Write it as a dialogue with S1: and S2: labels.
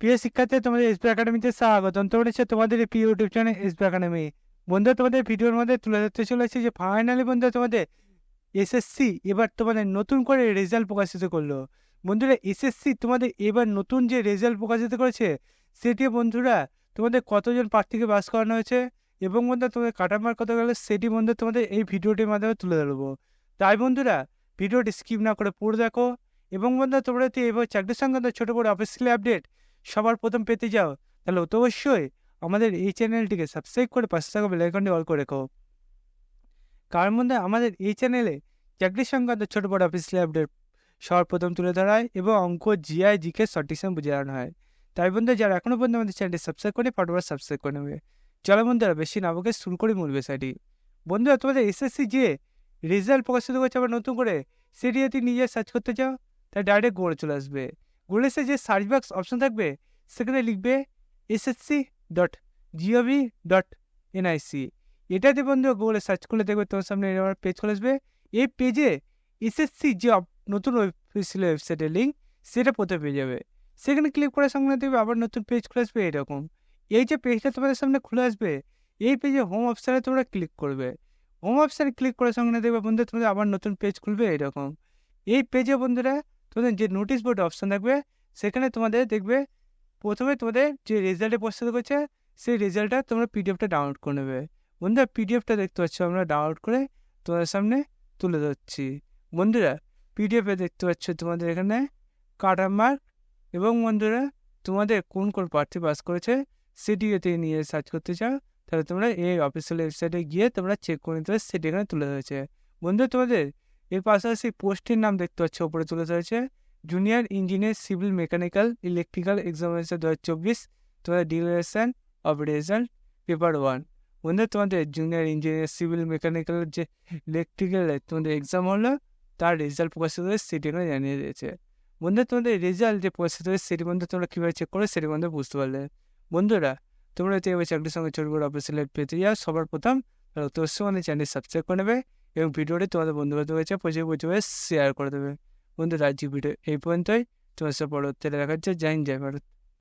S1: প্রিয় শিক্ষার্থী, তোমাদের এসবি একাডেমিতে স্বাগতম। তোমরা হচ্ছে তোমাদের এই প্রিয় ইউটিউব চ্যানেল এসবি একাডেমি। বন্ধুরা, তোমাদের ভিডিওর মধ্যে তুলে ধরতে চলেছি যে ফাইনালি বন্ধুরা তোমাদের এসএসসি এবার তোমাদের নতুন করে রেজাল্ট প্রকাশিত করলো। বন্ধুরা, এসএসসি তোমাদের এবার নতুন যে রেজাল্ট প্রকাশিত করেছে সেটি বন্ধুরা তোমাদের কতজন প্রার্থীকে পাস করানো হয়েছে এবং বন্ধুরা তোমাদের কাটামার কত গেল সেটি বন্ধুরা তোমাদের এই ভিডিওটির মাধ্যমে তুলে ধরবো। তাই বন্ধুরা ভিডিওটি স্কিপ না করে পুরো দেখো। এবং বন্ধুরা তোমরা যদি এবার চাকরি সংক্রান্ত ছোটো বড় অফিসিয়াল আপডেট সবার প্রথম পেতে যাও তাহলে অত অবশ্যই আমাদের এই চ্যানেলটিকে সাবস্ক্রাইব করে পাশে থাকা বেল আইকনটি অল করে রেখো। কারণ বন্ধুরা আমাদের এই চ্যানেলে চাকরি সংক্রান্ত ছোটো বড় অফিসিয়াল আপডেট সবার প্রথম তুলে ধরা হয় এবং অঙ্ক জিআই জিকে সঠিক সময় বুঝে আনা হয়। তাই বন্ধুরা যারা এখনও পর্যন্ত আমাদের চ্যানেলটি সাবস্ক্রাইব করে ফটোফট সাবস্ক্রাইব করে নেবে। চলো বন্ধুরা বেশি না বকে শুরু করি মূল বিষয়টি। বন্ধুরা তোমাদের এসএসসি যে রেজাল্ট প্রকাশিত করছে আবার নতুন করে সেটি যদি নিজে সার্চ করতে চাও তাই ডাইরেক্ট গুগলে চলে আসবে। গুগলে এসে যে সার্চ বক্স অপশন থাকবে সেখানে লিখবে ssc.gov.nic। এটাতে বন্ধু গুগলে সার্চ করলে দেখবে তোমার সামনে আমার পেজ চলে আসবে। এই পেজে এসএসসি যে নতুন অফিসিয়াল ওয়েবসাইটের লিঙ্ক সেটা প্রথমে পেয়ে যাবে। সেখানে ক্লিক করার সঙ্গে দেখবে আবার নতুন পেজ খুলে আসবে এরকম। এই যে পেজটা তোমাদের সামনে খুলে আসবে এই পেজে হোম অপশানে তোমরা ক্লিক করবে। হোম অপশানে ক্লিক করার সঙ্গে দেখবে বন্ধুরা তোমাদের আবার নতুন পেজ খুলবে এরকম। এই পেজে বন্ধুরা তোমাদের যে নোটিশ বোর্ড অপশান থাকবে সেখানে তোমাদের দেখবে প্রথমে তোমাদের যে রেজাল্টে প্রস্তুত করছে সেই রেজাল্টটা তোমরা পিডিএফটা ডাউনলোড করে নেবে। বন্ধুরা পিডিএফটা দেখতে পাচ্ছ আমরা ডাউনলোড করে তোমাদের সামনে তুলে ধরছি। বন্ধুরা পিডিএফে দেখতে পাচ্ছ তোমাদের এখানে কাটা মার্ক এবং বন্ধুরা তোমাদের কোন কোন প্রার্থী পাস করেছে সেটি যদি নিয়ে সার্চ করতে চাও তাহলে তোমরা এই অফিসিয়াল ওয়েবসাইটে গিয়ে তোমরা চেক করে নিতে পারবে, সেটি এখানে তুলে ধরেছে। বন্ধুরা তোমাদের এর পাশাপাশি পোস্টের নাম দেখতে পাচ্ছ উপরে তুলে ধরেছে junior engineer civil mechanical electrical examination 2024 তোমাদের ডিক্লারেশন অফ রেজাল্ট পেপার 1। বন্ধুরা তোমাদের জুনিয়র ইঞ্জিনিয়ার সিভিল মেকানিক্যাল যে ইলেকট্রিক্যাল তোমাদের এক্সাম হলো তার রেজাল্ট প্রকাশিত হয়ে সেটি এখানে জানিয়ে দিয়েছে। বন্ধুরা তোমাদের রেজাল্ট যে প্রকাশিত হয়েছে সেটি বন্ধু তোমরা কীভাবে চেক করো সেটি বন্ধু বুঝতে পারলে। বন্ধুরা তোমরা যদি এবার চাকরির সঙ্গে ছোটো বড় অফিসিয়াল পেতে যাও সবার প্রথম তাহলে তোর সঙ্গে আমাদের চ্যানেল সাবস্ক্রাইব করে নেবে এবং ভিডিওটি তোমাদের বন্ধুবান্ধব হয়েছে প্রচুর শেয়ার করে দেবে। বন্ধুরা আজকে ভিডিও এই পর্যন্তই। তোমার সাথে পরবর্তীতে দেখা হচ্ছে। জয় হিন্দ, জয় ভারত।